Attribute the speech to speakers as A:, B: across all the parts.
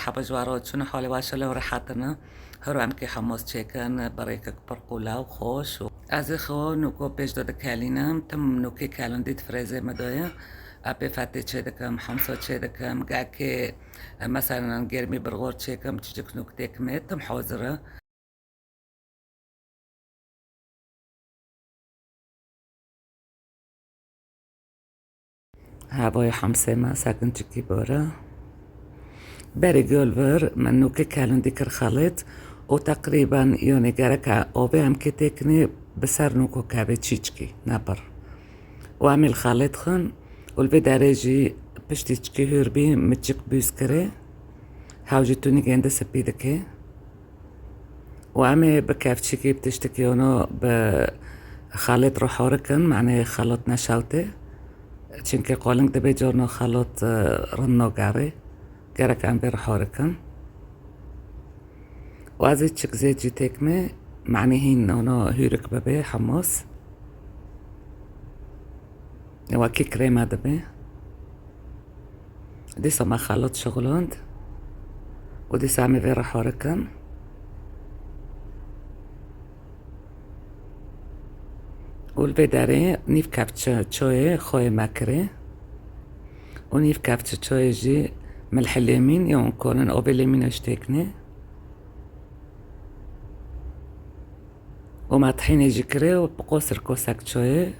A: مرحبا جوارات شنو حالي واشله وراحتنا هرو ام که حماس چکن برای که پرقولا و خوش و از خو نوکو پیش داده کلینم تم نوکی کلان دید فریزه مدایه اپی فتی چه دکم حمسا چه دکم گه که مثلا گرمی برغور چکم چیچک نوک دکمه تم حاضره هوای حمسه ما ساكن چکی باره بری جولفر من نوكي كالن ديكر خلط وتقريبا يوني جاركا أوبي هم كتكني بسر نوكو كابي تشيچكي نبر وعمل خلط خن والبدارجي بشتيچكي هربي متشك بيسكري هاوجي توني جنده سبيدكي وعمي بكافتشكي بتشتكيونو بخلط روحوركن معناه خلط نشاوتي چنكي قولنك دبي جورنو خلط رنو جاري جارك عم بيرحوركن وازي تشك زيت جي تكمي معني هين هنا هيرك ببي حمص وكي كريمة دبي دي سما خلط شغلوند ودي سامي بيرحوركن والبداري نيف كابتشا تشوي خوي ماكري ونيف كابتشا تشوي جي ملح اليمين يوم كونن أو باليمين اشتكني وما طحيني جكري وبقوسر كوساك شوية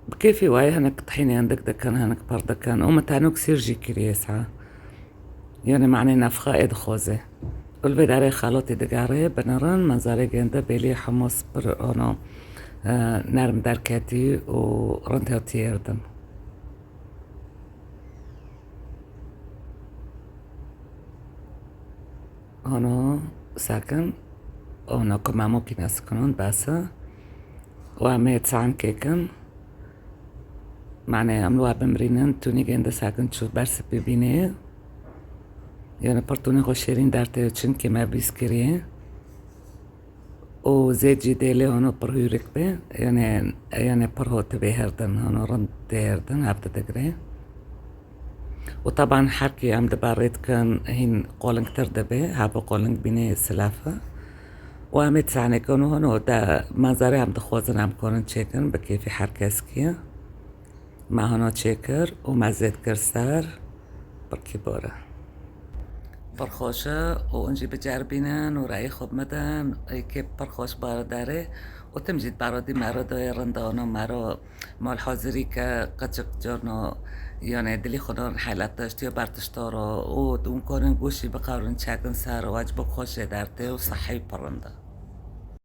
A: بكيفي واي هناك طحيني عندك دكان هناك بردكان وما تعنوك سير جيكري يسعى يعني معني نفخة إد خوزي والبداري خالوتي دقاري بنران منظري جنده بيلي حمص برونو نرم دركاتي ورنتي وتيردن هنا ساكن هنا كما ممكن يسكنون بس وعمي تسعن كيكن معناه عملوها بمرينن توني جنده ساكن تشوف برس ببيني يعني برتوني غشيرين دارتي تشن كما بيسكريه وزيت جديلي هنا برهو ركبه يعني برهو تبي هردن هنا رند هردن هبدا تقري وطبعا حركي عم دباريت كان هين قولنك تردبي هابو قولنك بيني السلافة وعمي تسعني كونو هنا دا منظري عم دخوزن عم كونن تشيكن بكيفي حركة اسكية مع هنا تشيكر ومع زيت كرسار بركي بورا برخوشة وانجي بجربينن ورأي خود مدن كيف برخوش بارا داره وتمجيد بارادي مرا داي رندانو مرا مال حاضري که قچق جارنا يعني دلی خودان حالت داشتی و برتشتارا و اون کارن گوشی بقارن چکن سر و عجب خوشه درته و صحی پرنده